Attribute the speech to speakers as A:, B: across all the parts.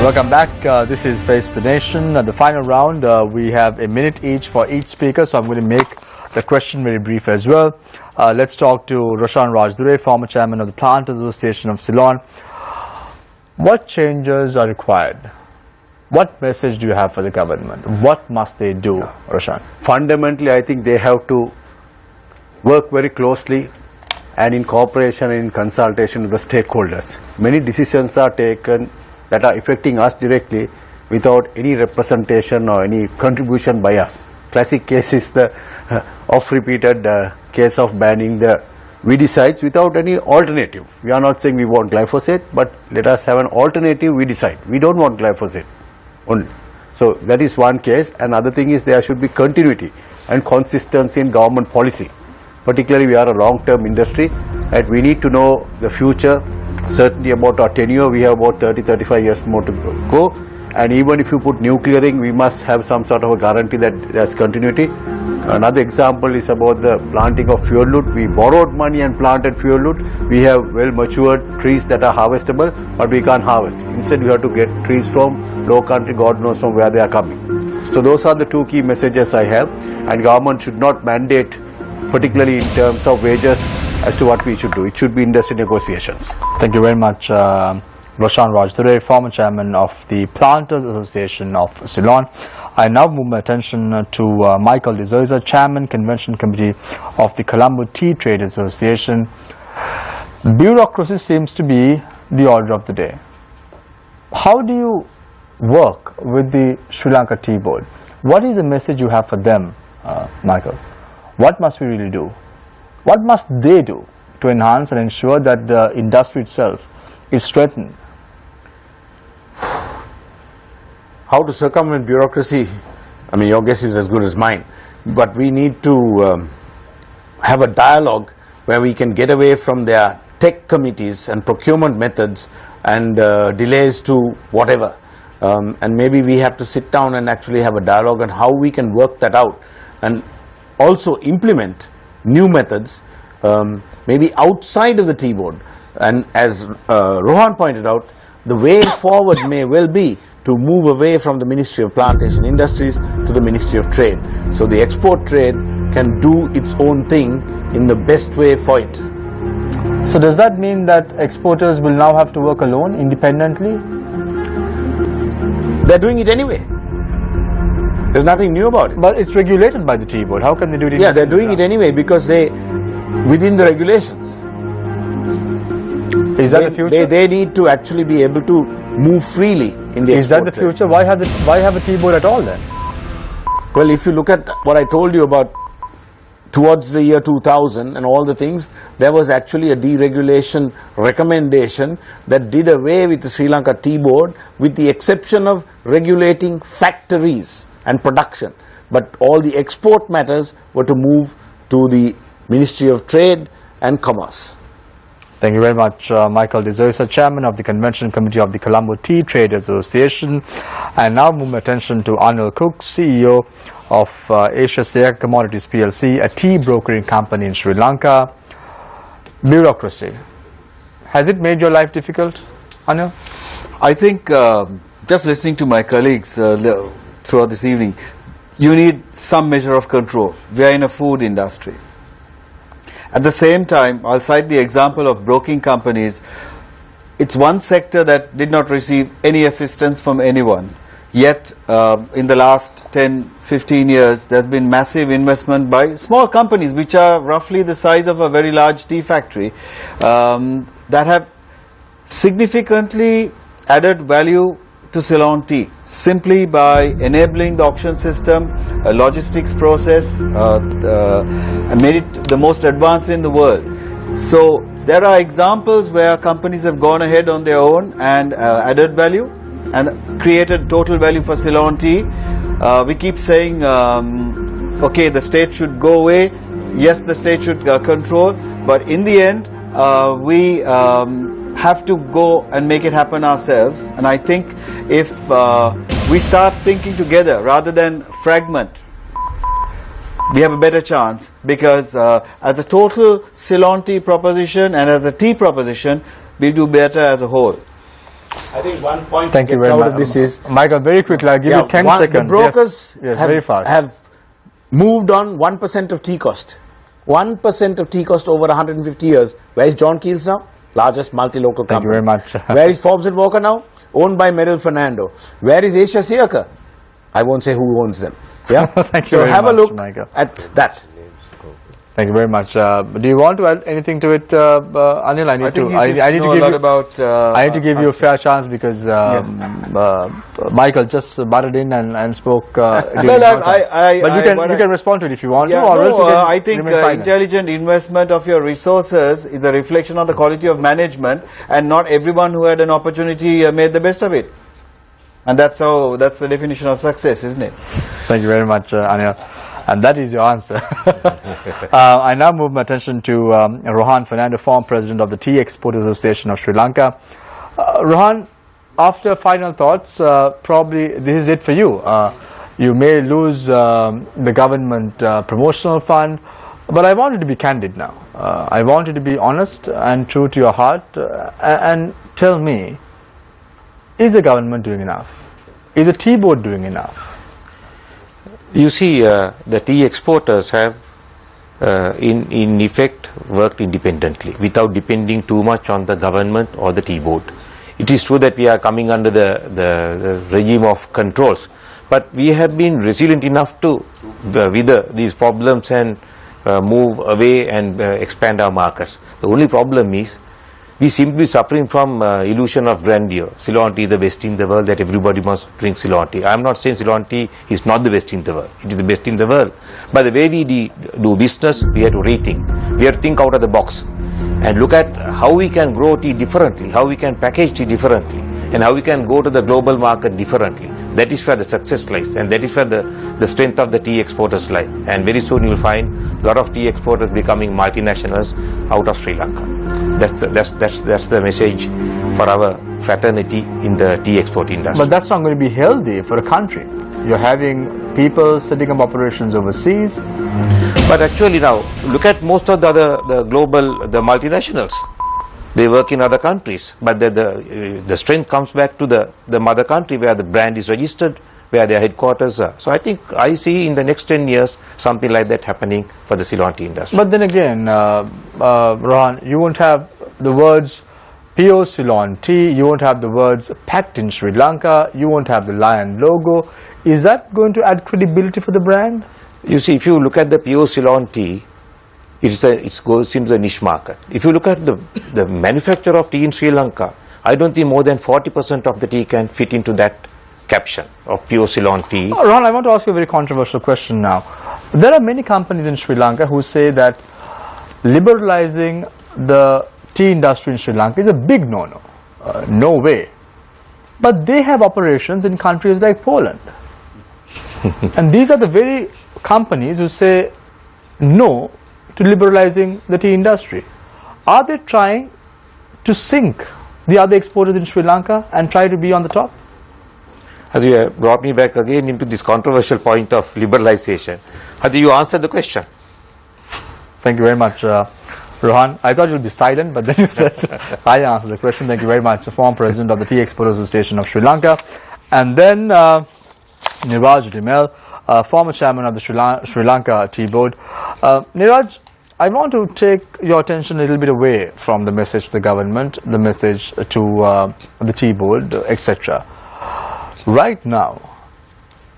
A: Welcome back. This is Face the Nation. The final round, we have a minute each for each speaker, so I'm going to make the question very brief as well. Let's talk to Roshan Rajdure, former chairman of the Plant Association of Ceylon. What changes are required? What message do you have for the government? What must they do, Roshan?
B: Fundamentally, I think they have to work very closely and in cooperation and in consultation with the stakeholders. Many decisions are taken that are affecting us directly without any representation or any contribution by us. Classic case is the oft-repeated case of banning the weedicides without any alternative. We are not saying we want glyphosate, but let us have an alternative weedicide. We don't want glyphosate only. So that is one case. Another thing is there should be continuity and consistency in government policy. Particularly we are a long-term industry and we need to know the future, certainty about our tenure. We have about 30-35 years more to go, and even if you put nuclearing, we must have some sort of a guarantee that there's continuity. Another example is about the planting of fuel wood. We borrowed money and planted fuel wood. We have well matured trees that are harvestable, but we can't harvest. Instead we have to get trees from low country, God knows from where they are coming. So those are the two key messages I have, and government should not mandate, particularly in terms of wages, as to what we should do. It should be industry negotiations.
A: Thank you very much, Roshan Rajdure, former chairman of the Planters Association of Ceylon. I now move my attention to Michael De Souza, chairman, convention committee of the Colombo Tea Trade Association. Bureaucracy seems to be the order of the day. How do you work with the Sri Lanka Tea Board? What is the message you have for them, Michael? What must we really do? What must they do to enhance and ensure that the industry itself is strengthened?
C: How to circumvent bureaucracy? I mean, your guess is as good as mine. But we need to have a dialogue where we can get away from their tech committees and procurement methods and delays to whatever. And maybe we have to sit down and actually have a dialogue on how we can work that out and also implement new methods, maybe outside of the tea board. And as Rohan pointed out, the way forward may well be to move away from the Ministry of Plantation Industries to the Ministry of Trade. So the export trade can do its own thing in the best way for it.
A: So does that mean that exporters will now have to work alone, independently?
C: They're doing it anyway. There's nothing new about it.
A: But it's regulated by the tea board. How can they do it?
C: Yeah, they're doing it anyway because they, within the regulations.
A: Is that the future?
C: They need to actually be able to move freely in the
A: Is that the future? Why have a tea board at all then?
C: Well, if you look at what I told you about towards the year 2000 and all the things, there was actually a deregulation recommendation that did away with the Sri Lanka Tea Board with the exception of regulating factories and production. But all the export matters were to move to the Ministry of Trade and Commerce.
A: Thank you very much, Michael De Souza, chairman of the convention committee of the Colombo Tea Trade Association. And now move my attention to Anil Cook, CEO of Asia Seac Commodities PLC, a tea brokering company in Sri Lanka. Bureaucracy. Has it made your life difficult, Anil?
D: I think just listening to my colleagues throughout this evening, you need some measure of control. We are in a food industry. At the same time, I'll cite the example of broking companies. It's one sector that did not receive any assistance from anyone. Yet, in the last 10-15 years, there's been massive investment by small companies, which are roughly the size of a very large tea factory, that have significantly added value to Ceylon tea, simply by enabling the auction system, a logistics process, and made it the most advanced in the world. So there are examples where companies have gone ahead on their own and added value and created total value for Ceylon tea. We keep saying, okay, the state should go away. Yes, the state should control, but in the end, we have to go and make it happen ourselves. And I think if we start thinking together rather than fragment, we have a better chance, because as a total Ceylon tea proposition and as a tea proposition, we'll do better as a whole.
C: I think one point
A: Thank you
C: to get
A: very
C: out
A: much.
C: of this is,
A: Michael, very quickly, I'll give you 10 seconds.
C: the brokers
A: Yes, very fast.
C: have moved on 1% of tea cost. 1% of tea cost over 150 years. Where is John Keel's now? Largest multi-local company.
A: Thank you very much.
C: Where is Forbes and Walker now? Owned by Merrill Fernando. Where is Asia Siaka? I won't say who owns them. Yeah.
A: Thank you
C: so
A: very
C: have
A: much,
C: a look
A: Michael.
C: at that.
A: Thank you very much. Do you want to add anything to it, Anil? I need to give you a fair chance because Michael just butted in and spoke. But you can respond to it if you want to. Or else you can
D: I think
A: remain silent.
D: intelligent investment of your resources is a reflection of the quality of management, and not everyone who had an opportunity made the best of it. And that's the definition of success, isn't it?
A: Thank you very much, Anil. And that is your answer. I now move my attention to Rohan Fernando, former president of the Tea Exporters Association of Sri Lanka. Rohan, after final thoughts, probably this is it for you. You may lose the government promotional fund, but I want you to be candid now. I want you to be honest and true to your heart and tell me, is the government doing enough? Is the tea board doing enough?
E: You see, the tea exporters have, in effect, worked independently without depending too much on the government or the tea board. It is true that we are coming under the regime of controls, but we have been resilient enough to weather these problems and move away and expand our markets. The only problem is we seem to be suffering from illusion of grandeur. Ceylon tea is the best in the world, that everybody must drink Ceylon tea. I am not saying Ceylon tea is not the best in the world. It is the best in the world. But the way we do business, we have to rethink. We have to think out of the box and look at how we can grow tea differently, how we can package tea differently, and how we can go to the global market differently. That is where the success lies, and that is where the strength of the tea exporters lie. And very soon you will find a lot of tea exporters becoming multinationals out of Sri Lanka. That's the message for our fraternity in the tea export industry.
A: But that's not going to be healthy for a country. You're having people setting up operations overseas.
E: But actually now, look at most of the multinationals. They work in other countries, but the strength comes back to the mother country where the brand is registered, where their headquarters are. So I see in the next 10 years something like that happening for the Ceylon tea industry.
A: But then again, Rohan, you won't have the words pure Ceylon tea, you won't have the words packed in Sri Lanka, you won't have the lion logo. Is that going to add credibility for the brand?
E: You see, if you look at the pure Ceylon tea, it goes into the niche market. If you look at the manufacture of tea in Sri Lanka, I don't think more than 40% of the tea can fit into that caption of pure Ceylon tea.
A: Oh, Ron, I want to ask you a very controversial question now. There are many companies in Sri Lanka who say that liberalizing the tea industry in Sri Lanka is a big no-no. No way. But they have operations in countries like Poland. And these are the very companies who say no to liberalizing the tea industry. Are they trying to sink the other exporters in Sri Lanka and try to be on the top?
E: As you brought me back again into this controversial point of liberalization. Hadi, you answered the question.
A: Thank you very much, Rohan. I thought you'd be silent, but then you said I answered the question. Thank you very much, the former president of the Tea Exporters Association of Sri Lanka. And then Niraj Dimel, former chairman of the Sri Lanka Tea Board. Niraj, I want to take your attention a little bit away from the message to the government, the message to the Tea Board, etc. Right now,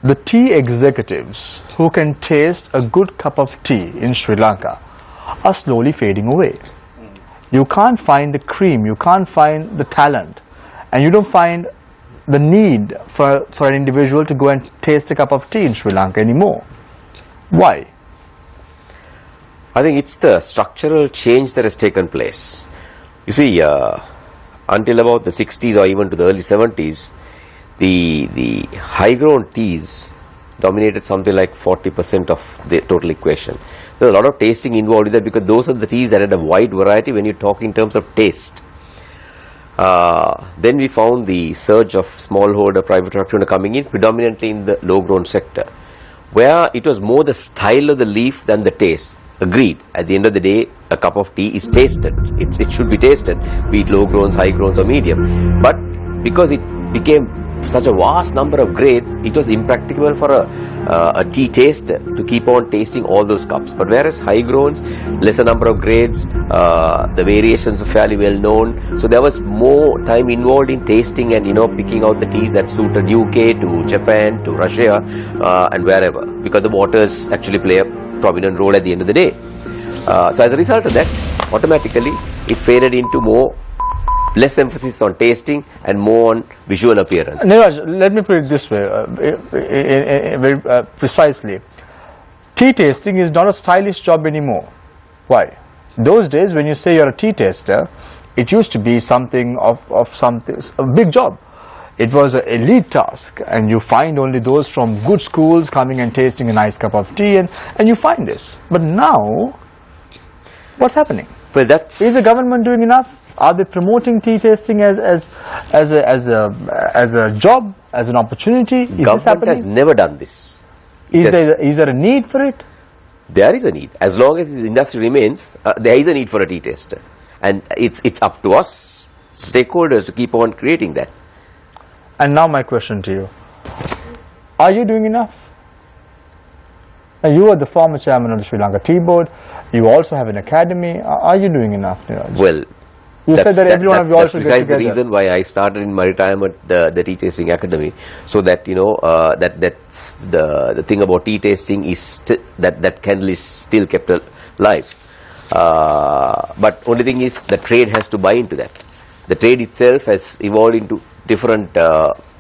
A: the tea executives who can taste a good cup of tea in Sri Lanka are slowly fading away. You can't find the cream, you can't find the talent, and you don't find the need for an individual to go and taste a cup of tea in Sri Lanka anymore. Why?
F: I think it's the structural change that has taken place. You see, until about the 60s or even to the early 70s, the high-grown teas dominated something like 40% of the total equation. There's a lot of tasting involved in that because those are the teas that had a wide variety when you talk in terms of taste. Then we found the surge of smallholder private entrepreneur coming in predominantly in the low-grown sector, where it was more the style of the leaf than the taste. Agreed. At the end of the day, a cup of tea is tasted. It should be tasted, be it low-growns, high-growns or medium. But because it became such a vast number of grades, it was impracticable for a tea taster to keep on tasting all those cups. But whereas high growns, lesser number of grades, the variations are fairly well known, so there was more time involved in tasting and picking out the teas that suited UK to Japan to Russia and wherever, because the waters actually play a prominent role at the end of the day. So as a result of that, automatically it faded into less emphasis on tasting and more on visual appearance.
A: Niraj, let me put it this way, very precisely. Tea tasting is not a stylish job anymore. Why? Those days when you say you're a tea taster, it used to be something of something, a big job. It was an elite task, and you find only those from good schools coming and tasting a nice cup of tea, and you find this. But now, what's happening?
F: Well, is
A: the government doing enough? Are they promoting tea tasting as a job, as an opportunity? Is
F: government
A: this happening?
F: has never done this.
A: Is there a need for it?
F: There is a need. As long as this industry remains, there is a need for a tea taster, and it's up to us stakeholders to keep on creating that.
A: And now my question to you: are you doing enough? Now, you are the former chairman of the Sri Lanka Tea Board. You also have an academy. Are you doing enough, Niraj?
F: Well,
A: you said that everyone of you also
F: that's precisely the reason why I started in my retirement the tea tasting academy, so that that's the thing about tea tasting is that candle is still kept alive. But only thing is the trade has to buy into that. The trade itself has evolved into different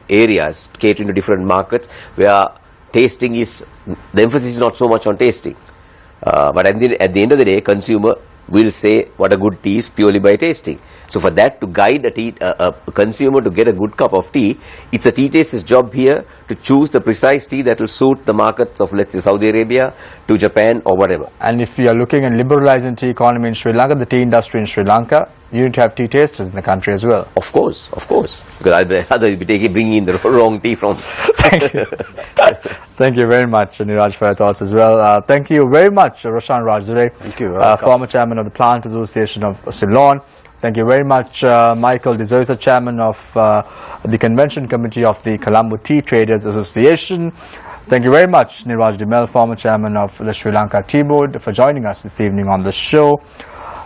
F: areas, catering to different markets, where tasting is, the emphasis is not so much on tasting. But at the end of the day, consumer will say what a good tea is purely by tasting. So for that to guide a consumer to get a good cup of tea, it's a tea taster's job here to choose the precise tea that will suit the markets of, let's say, Saudi Arabia to Japan or whatever.
A: And if we are looking at liberalizing tea economy in Sri Lanka, the tea industry in Sri Lanka, you need to have tea tasters in the country as well.
F: Of course, because I'd rather be bringing in the wrong tea from.
A: Thank you. Thank you very much, Niraj, for your thoughts as well. Thank you very much, Roshan Rajdurai,
B: Thank you.
A: former chairman of the Plant Association of Ceylon. Thank you very much, Michael De Souza, chairman of the Convention Committee of the Colombo Tea Traders Association. Thank you very much, Niraj Dimel, former chairman of the Sri Lanka Tea Board, for joining us this evening on the show.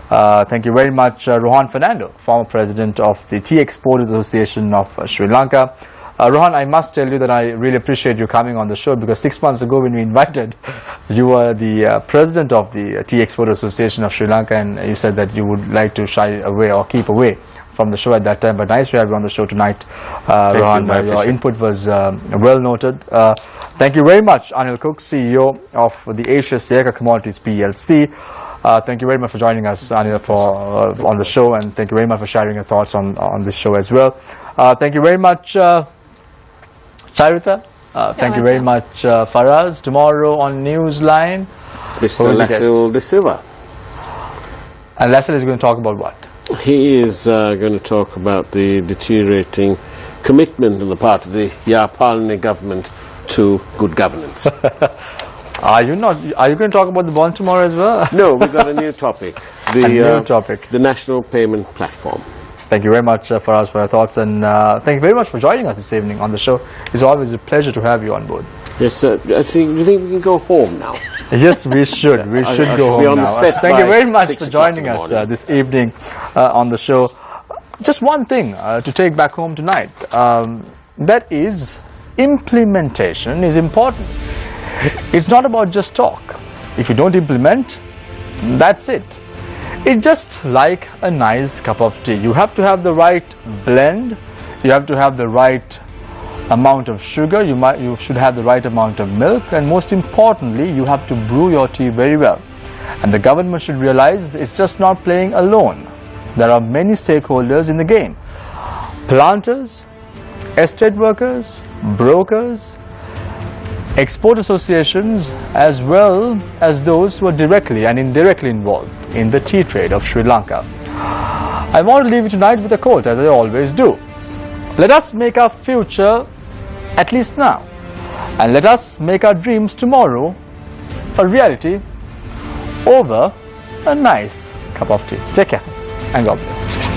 A: Thank you very much, Rohan Fernando, former president of the Tea Exporters Association of Sri Lanka. Rohan, I must tell you that I really appreciate you coming on the show, because 6 months ago when we invited, you were the president of the Tea Exporters Association of Sri Lanka, and you said that you would like to shy away or keep away from the show at that time. But nice to have you on the show tonight, Rohan. Your input was well noted. Thank you very much, Anil Cook, CEO of the Asia Seaka Commodities PLC. Thank you very much for joining us, Anil, on the show, and thank you very much for sharing your thoughts on this show as well. Thank you very much, Charita. Thank you very much, Faraz. Tomorrow on Newsline,
G: Mr. Lassell De Silva.
A: And Lassell is going to talk about what?
G: He is going to talk about the deteriorating commitment on the part of the Yapalni government to good governance.
A: Are you going to talk about the bond tomorrow as well?
G: No, we've got a new topic. The National Payment Platform.
A: Thank you very much, Faraz, for your thoughts, and thank you very much for joining us this evening on the show. It's always a pleasure to have you on board.
G: Yes, sir. Do you think we can go home now?
A: Yes, we should. We should go home now. Thank you very much for joining us this evening on the show. Just one thing to take back home tonight. That is, implementation is important. It's not about just talk. If you don't implement, that's it. It's just like a nice cup of tea. You have to have the right blend. You have to have the right amount of sugar. You should have the right amount of milk. And most importantly, you have to brew your tea very well. And the government should realize it's just not playing alone. There are many stakeholders in the game. Planters, estate workers, brokers, export associations, as well as those who are directly and indirectly involved in the tea trade of Sri Lanka. I want to leave you tonight with a quote, as I always do. Let us make our future at least now, and let us make our dreams tomorrow a reality over a nice cup of tea. Take care and God bless.